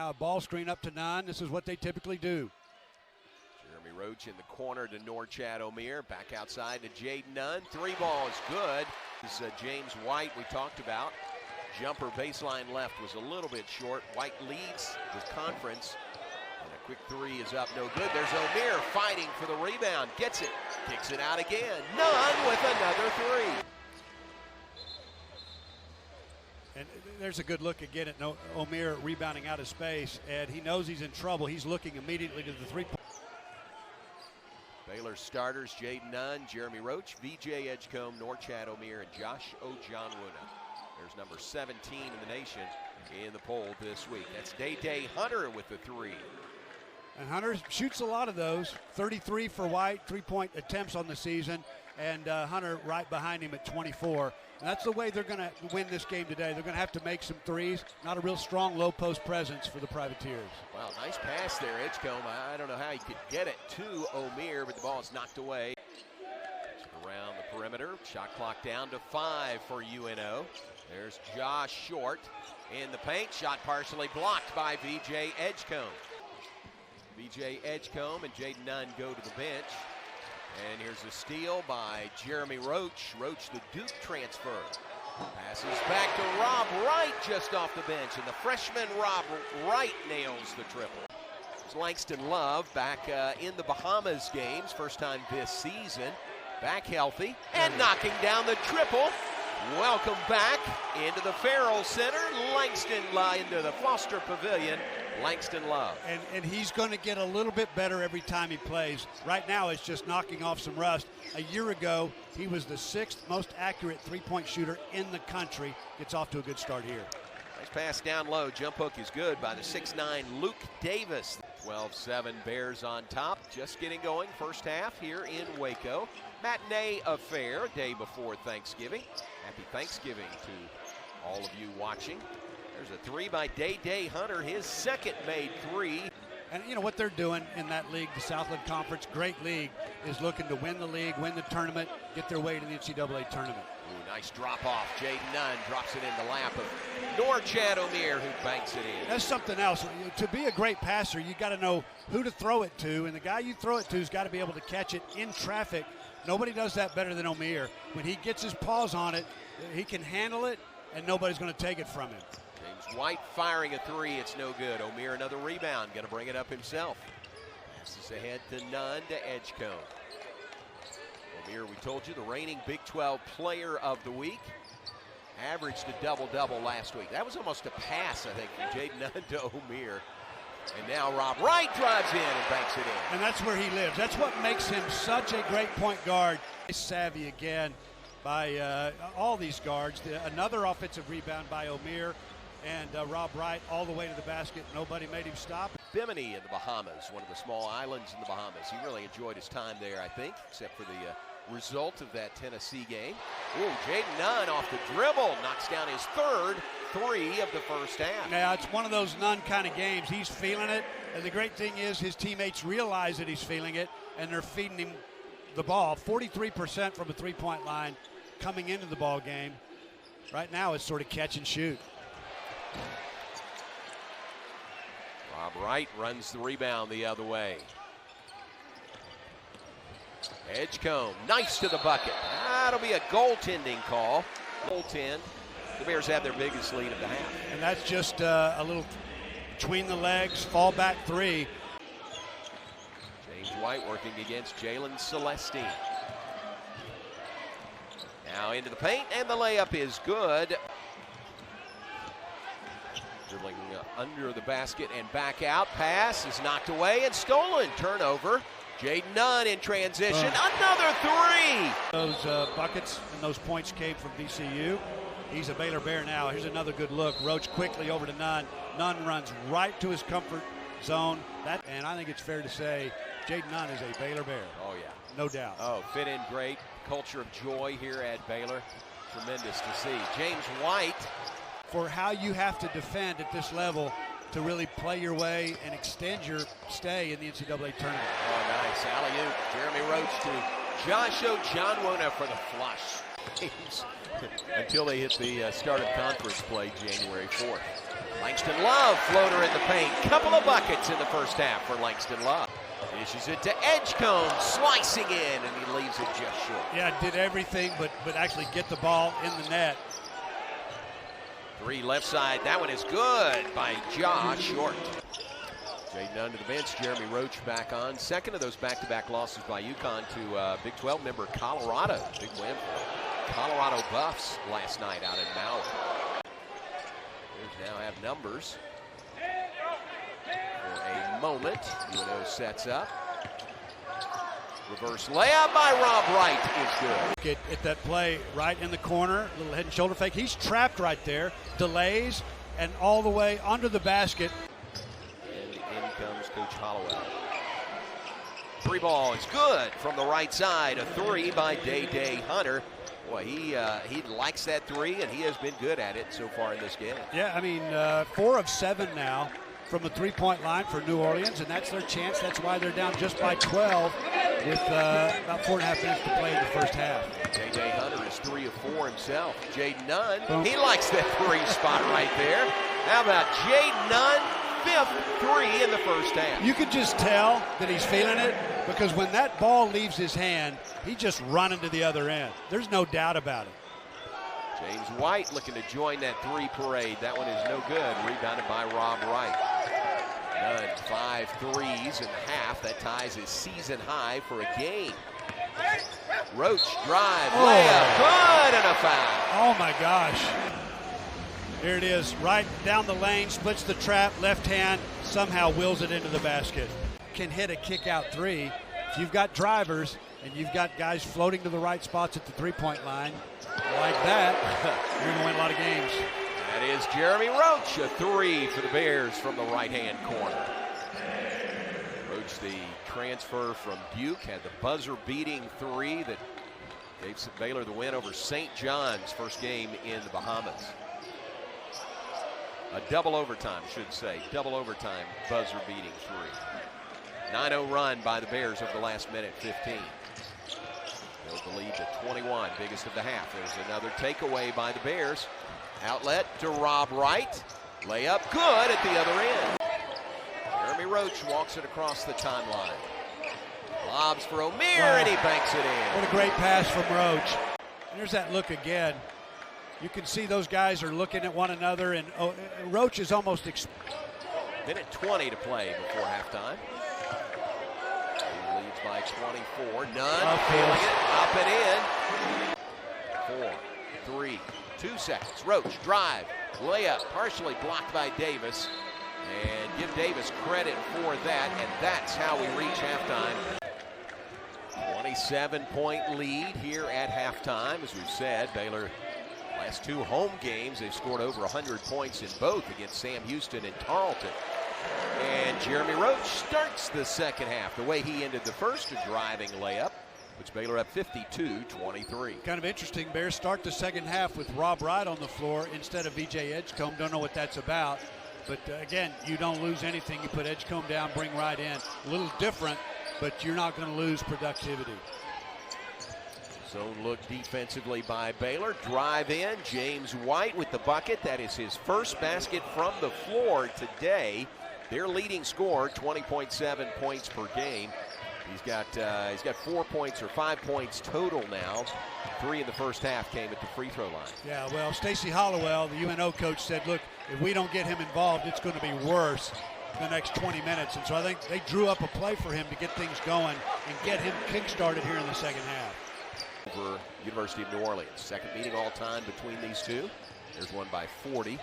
Now a ball screen up to Nunn. This is what they typically do. Jeremy Roach in the corner to Norchad Omier. Back outside to Jaden Nunn. 3 ball is good. This is James White we talked about. Jumper baseline left was a little bit short. White leads the conference. And a quick 3 is up, no good. There's Omier fighting for the rebound. Gets it. Kicks it out again. Nunn with another 3. And there's a good look again at Omier rebounding out of space, and he knows he's in trouble. He's looking immediately to the 3-point. Baylor starters, Jaden Nunn, Jeremy Roach, VJ Edgecombe, Norchad Omier, and Josh Ojanwuna. There's number 17 in the nation in the poll this week. That's Day Hunter with the 3. And Hunter shoots a lot of those. 33 for White, 3-point attempts on the season, and Hunter right behind him at 24. And that's the way they're going to win this game today. They're going to have to make some threes. Not a real strong low post presence for the Privateers. Wow, nice pass there, Edgecombe. I don't know how he could get it to Omier, but the ball is knocked away. Around the perimeter, shot clock down to 5 for UNO. There's Josh Short in the paint. Shot partially blocked by VJ Edgecombe. VJ Edgecombe and Jaden Nunn go to the bench. And here's a steal by Jeremy Roach. Roach, the Duke transfer. Passes back to Rob Wright just off the bench. And the freshman Rob Wright nails the triple. It's Langston Love back in the Bahamas games. First time this season. Back healthy and knocking down the triple. Welcome back into the Farrell Center. Langston into the Foster Pavilion. Langston Love. And he's going to get a little bit better every time he plays. Right now it's just knocking off some rust. A year ago, he was the 6th most accurate 3-point shooter in the country. Gets off to a good start here. Nice pass down low. Jump hook is good by the 6'9" Luke Davis. 12-7 Bears on top. Just getting going first half here in Waco. Matinee affair, day before Thanksgiving. Happy Thanksgiving to all of you watching. There's a 3 by Day Hunter, his second made 3. And you know what they're doing in that league, the Southland Conference, great league, is looking to win the league, win the tournament, get their way to the NCAA tournament. Ooh, nice drop off. Jaden Nunn drops it in the lap of Norchad Omier, who banks it in. That's something else. To be a great passer, you got to know who to throw it to, and the guy you throw it to has got to be able to catch it in traffic. Nobody does that better than Omier. When he gets his paws on it, he can handle it, and nobody's going to take it from him. James White firing a 3. It's no good. Omier another rebound. Going to bring it up himself. Passes ahead to Nunn to Edgecombe. Omier, we told you, the reigning Big 12 Player of the Week. Averaged a double-double last week. That was almost a pass, I think, from Jaden Nunn to Omier. And now Rob Wright drives in and banks it in. And that's where he lives. That's what makes him such a great point guard. Savvy again by all these guards. Another offensive rebound by Omier. And Rob Wright all the way to the basket. Nobody made him stop. Bimini in the Bahamas, one of the small islands in the Bahamas. He really enjoyed his time there, I think, except for the result of that Tennessee game. Ooh, Jaden Nunn off the dribble, knocks down his third 3 of the first half. Yeah, it's one of those Nunn kind of games. He's feeling it, and the great thing is his teammates realize that he's feeling it, and they're feeding him the ball. 43% from a 3-point line coming into the ball game. Right now it's sort of catch and shoot. Rob Wright runs the rebound the other way. Edgecombe, nice to the bucket. That'll be a goaltending call. Goaltend. The Bears have their biggest lead of the half. And that's just a little between the legs, fall back 3. James White working against Jalen Celestine. Now into the paint, and the layup is good. Dribbling under the basket and back out. Pass is knocked away and stolen. Turnover. Jaden Nunn in transition. Another 3. Those buckets and those points came from VCU. He's a Baylor Bear now. Here's another good look. Roach quickly over to Nunn. Nunn runs right to his comfort zone. And I think it's fair to say Jaden Nunn is a Baylor Bear. Oh, yeah. No doubt. Oh, fit in great. Culture of joy here at Baylor. Tremendous to see. James White. For how you have to defend at this level to really play your way and extend your stay in the NCAA tournament. Oh, nice. Alley-oop. Jeremy Roach to Josh Ojanwuna for the flush. Until they hit the start of conference play January 4th. Langston Love, floater in the paint. Couple of buckets in the first half for Langston Love. Dishes it to Edgecombe, slicing in, and he leaves it just short. Yeah, did everything but actually get the ball in the net. Three left side, that one is good by Josh, short. Jay Nunn to the bench, Jeremy Roach back on. Second of those back-to-back losses by UConn to Big 12 member Colorado. Big win for Colorado Buffs last night out in Maui. Bears now have numbers. For a moment, UNO sets up. Reverse layup by Rob Wright is good. At that play right in the corner, little head and shoulder fake. He's trapped right there, delays, and all the way under the basket. And in comes Coach Hollowell. Three ball is good from the right side. A three by Day Hunter. Boy, he likes that three, and he has been good at it so far in this game. Yeah, I mean, 4 of 7 now from the three-point line for New Orleans, and that's their chance. That's why they're down just by 12 with about 4.5 minutes to play in the first half. Day Hunter is 3 of 4 himself. Jaden Nunn, he likes that three spot right there. How about Jaden Nunn, 5th three in the first half. You could just tell that he's feeling it, because when that ball leaves his hand, he just running to the other end. There's no doubt about it. James White looking to join that three parade. That one is no good. Rebounded by Rob Wright. Nunn, 5 threes in half. That ties his season high for a game. Roach drive, layup, good, and a foul. Oh my gosh. Here it is, right down the lane, splits the trap, left hand, somehow wills it into the basket. Can hit a kick out three. If you've got drivers and you've got guys floating to the right spots at the three-point line like that, you're going to win a lot of games. That is Jeremy Roach, a three for the Bears from the right-hand corner. Roach, the transfer from Duke, had the buzzer-beating three that gave Baylor the win over St. John's, first game in the Bahamas. A double overtime, should say, double overtime buzzer-beating three. 9-0 run by the Bears over the last minute 15. Build the lead to 21, biggest of the half. There's another takeaway by the Bears. Outlet to Rob Wright. Layup good at the other end. Jeremy Roach walks it across the timeline. Lobs for O'Meara, and he banks it in. What a great pass from Roach. And there's that look again. You can see those guys are looking at one another, and Roach is almost... Minute 20 to play before halftime. He leads by 24. Nunn feeling it, up and in. 4, 3, 2 seconds. Roach, drive, layup, partially blocked by Davis. And give Davis credit for that, and that's how we reach halftime. 27-point lead here at halftime. As we've said, Baylor, last 2 home games, they've scored over 100 points in both against Sam Houston and Tarleton. And Jeremy Roach starts the second half the way he ended the first, a driving layup, puts Baylor up 52-23. Kind of interesting, Bears start the second half with Rob Wright on the floor instead of VJ Edgecombe. Don't know what that's about. But again, you don't lose anything. You put Edgecombe down, bring Wright in. A little different, but you're not going to lose productivity. Zone look defensively by Baylor. Drive in, James White with the bucket. That is his first basket from the floor today. Their leading scorer, 20.7 points per game. He's got 4 points or 5 points total now. 3 in the first half came at the free throw line. Yeah, well, Stacey Hollowell, the UNO coach, said, look, if we don't get him involved, it's going to be worse the next 20 minutes. And so I think they drew up a play for him to get things going and get him kick-started here in the second half. Over University of New Orleans. Second meeting all time between these two. There's one by 40.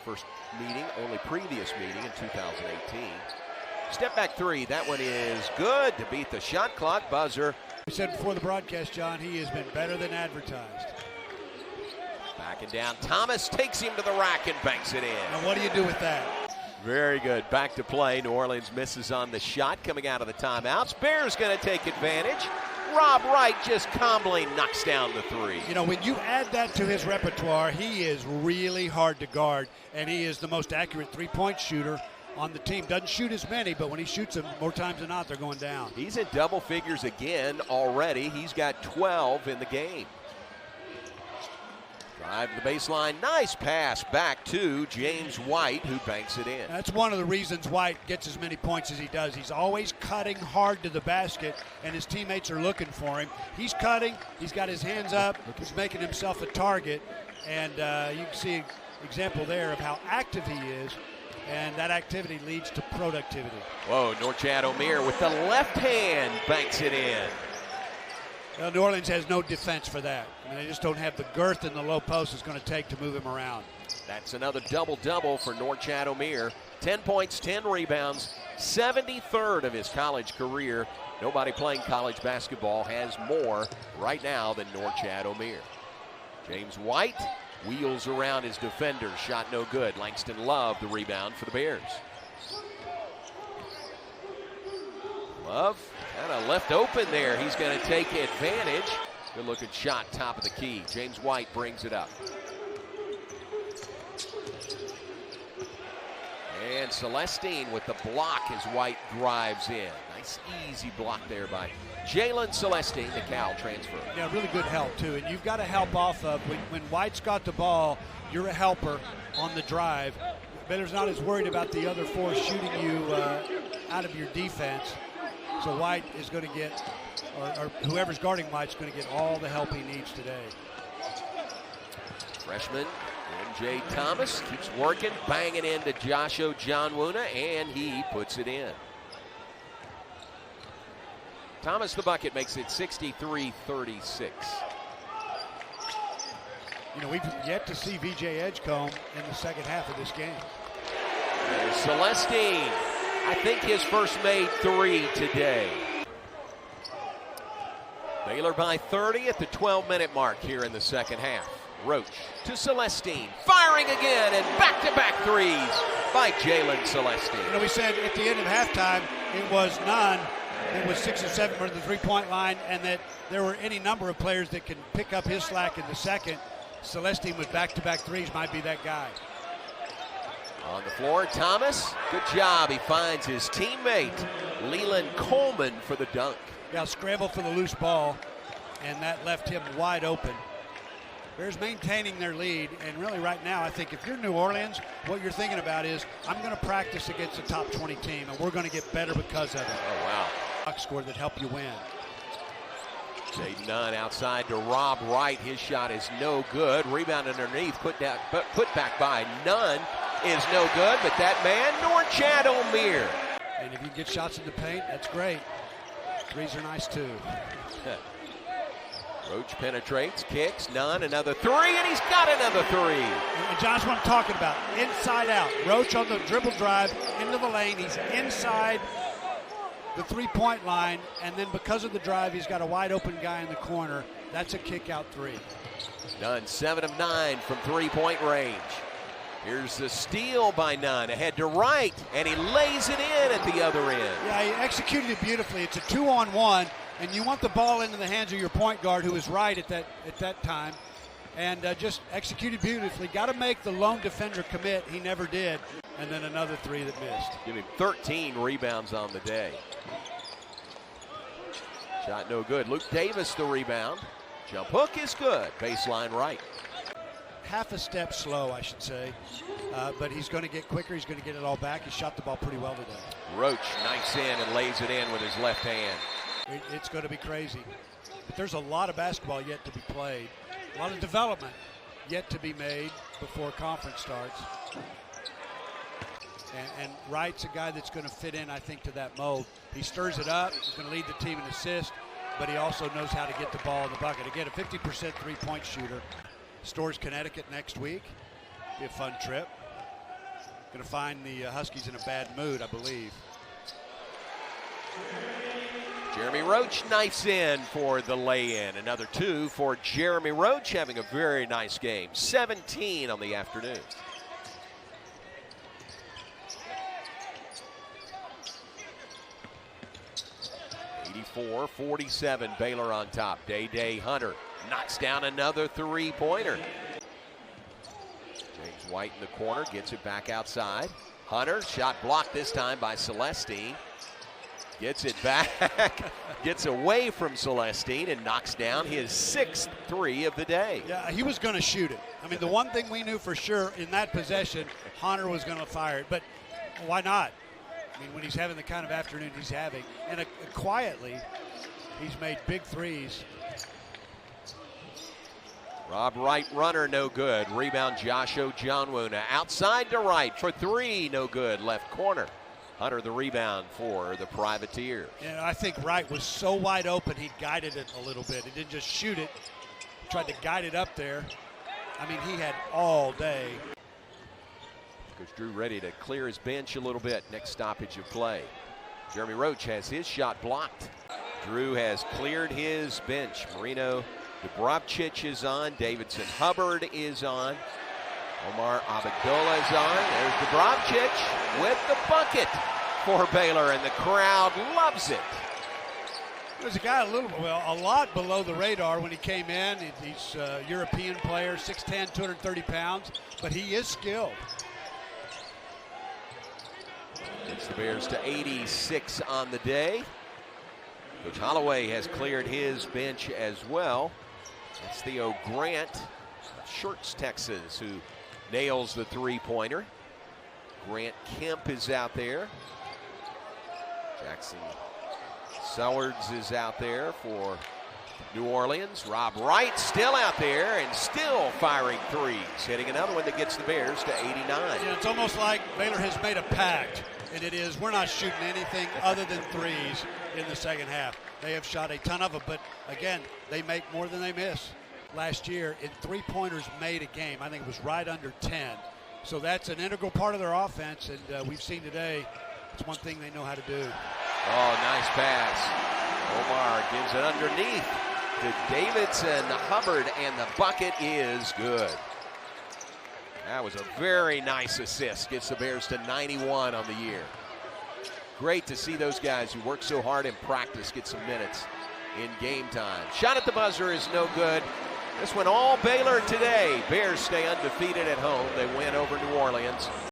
First meeting, only previous meeting in 2018. Step back three, that one is good to beat the shot clock buzzer. We said before the broadcast, John, he has been better than advertised. Backing down, Thomas takes him to the rack and banks it in. Now what do you do with that? Very good, back to play. New Orleans misses on the shot coming out of the timeouts. Bears gonna take advantage. Rob Wright just calmly knocks down the three. You know, when you add that to his repertoire, he is really hard to guard, and he is the most accurate three-point shooter on the team. Doesn't shoot as many, but when he shoots them, more times than not, they're going down. He's in double figures again already. He's got 12 in the game. Drive to the baseline. Nice pass back to James White, who banks it in. That's one of the reasons White gets as many points as he does. He's always cutting hard to the basket, and his teammates are looking for him. He's cutting. He's got his hands up. He's making himself a target. And you can see an example there of how active he is. And that activity leads to productivity. Whoa, Norchad Omier with the left hand banks it in. Well, New Orleans has no defense for that. I mean, they just don't have the girth in the low post it's going to take to move him around. That's another double-double for Norchad Omier. 10 points, 10 rebounds, 73rd of his college career. Nobody playing college basketball has more right now than Norchad Omier. James White wheels around his defender. Shot no good. Langston Love the rebound for the Bears. Love kind of left open there. He's going to take advantage. Good looking shot, top of the key. James White brings it up. And Celestine with the block as White drives in. Nice easy block there by Jalen Celestine, the Cal transfer. Yeah, really good help too. And you've got to help off of when White's got the ball, you're a helper on the drive. Baylor's not as worried about the other four shooting you out of your defense. So White is going to get, or whoever's guarding White's going to get all the help he needs today. Freshman M.J. Thomas keeps working, banging into Joshua Johnwuna, and he puts it in. Thomas the bucket makes it 63-36. You know, we've yet to see V.J. Edgecombe in the second half of this game. There's Celestine. I think his first made three today. Baylor by 30 at the 12-minute mark here in the second half. Roach to Celestine, firing again, and back-to-back threes by Jalen Celestine. You know, we said at the end of halftime it was none. It was 6 or 7 for the three-point line, and that there were any number of players that can pick up his slack in the second. Celestine with back-to-back threes might be that guy. On the floor, Thomas, good job. He finds his teammate, Leland Coleman, for the dunk. Yeah, scramble for the loose ball, and that left him wide open. Bears maintaining their lead, and really right now, I think if you're New Orleans, what you're thinking about is, I'm going to practice against a top 20 team, and we're going to get better because of it. Oh, wow. Score that help you win. Jaden Nunn outside to Rob Wright. His shot is no good. Rebound underneath, put back by Nunn is no good, but that man, Norchad Omier. And if you get shots in the paint, that's great. Threes are nice too. Roach penetrates, kicks, Nunn, another three, and he's got another three. And John's what I'm talking about, inside out. Roach on the dribble drive into the lane. He's inside the three-point line, and then because of the drive, he's got a wide open guy in the corner. That's a kick-out three. Nunn 7 of 9 from three-point range. Here's the steal by Nunn, ahead to Wright, and he lays it in at the other end. Yeah, he executed it beautifully. It's a 2-on-1, and you want the ball into the hands of your point guard, who was right at that time, and just executed beautifully. Got to make the lone defender commit. He never did. And then another three that missed. Give him 13 rebounds on the day. Shot no good. Luke Davis the rebound. Jump hook is good. Baseline right. Half a step slow, I should say. But he's going to get quicker. He's going to get it all back. He shot the ball pretty well today. Roach knifes in and lays it in with his left hand. It's going to be crazy. But there's a lot of basketball yet to be played. A lot of development yet to be made before conference starts. And Wright's a guy that's going to fit in, I think, to that mold. He stirs it up. He's going to lead the team in assists, but he also knows how to get the ball in the bucket. Again, a 50% three-point shooter. Storrs, Connecticut next week. Be a fun trip. Going to find the Huskies in a bad mood, I believe. Jeremy Roach knifes in for the lay-in. Another two for Jeremy Roach, having a very nice game. 17 on the afternoon. 84-47, Baylor on top. Day Hunter knocks down another three-pointer. James White in the corner, gets it back outside. Hunter, shot blocked this time by Celestine. Gets it back, gets away from Celestine and knocks down his 6th three of the day. Yeah, he was going to shoot it. I mean, the one thing we knew for sure in that possession, Hunter was going to fire it. But why not? I mean, when he's having the kind of afternoon he's having. And quietly, he's made big threes. Rob Wright runner, no good. Rebound Josh Ojonwuna outside to right for three, no good. Left corner. Hunter the rebound for the Privateers. Yeah, I think Wright was so wide open he guided it a little bit. He didn't just shoot it. He tried to guide it up there. I mean, he had all day. Coach Drew ready to clear his bench a little bit. Next stoppage of play. Jeremy Roach has his shot blocked. Drew has cleared his bench. Marino Dubrovcic is on. Davidson Hubbard is on. Omar Abdullah is on. There's Dubrovcic with the bucket for Baylor, and the crowd loves it. There's a guy a lot below the radar when he came in. He's a European player, 6'10", 230 pounds, but he is skilled. Gets the Bears to 86 on the day. Coach Holloway has cleared his bench as well. That's Theo Grant of Shorts, Texas, who nails the three-pointer. Grant Kemp is out there. Jackson Sellards is out there for New Orleans. Rob Wright still out there and still firing threes. Hitting another one that gets the Bears to 89. Yeah, it's almost like Baylor has made a pact, and it is we're not shooting anything other than threes in the second half. They have shot a ton of them, but again, they make more than they miss. Last year in three-pointers made a game, I think it was right under 10. So that's an integral part of their offense, and we've seen today it's one thing they know how to do. Oh, nice pass. Omar gives it underneath to Davidson Hubbard, and the bucket is good. That was a very nice assist. Gets the Bears to 91 on the year. Great to see those guys who work so hard in practice get some minutes in game time. Shot at the buzzer is no good. This one all Baylor today. Bears stay undefeated at home. They win over New Orleans.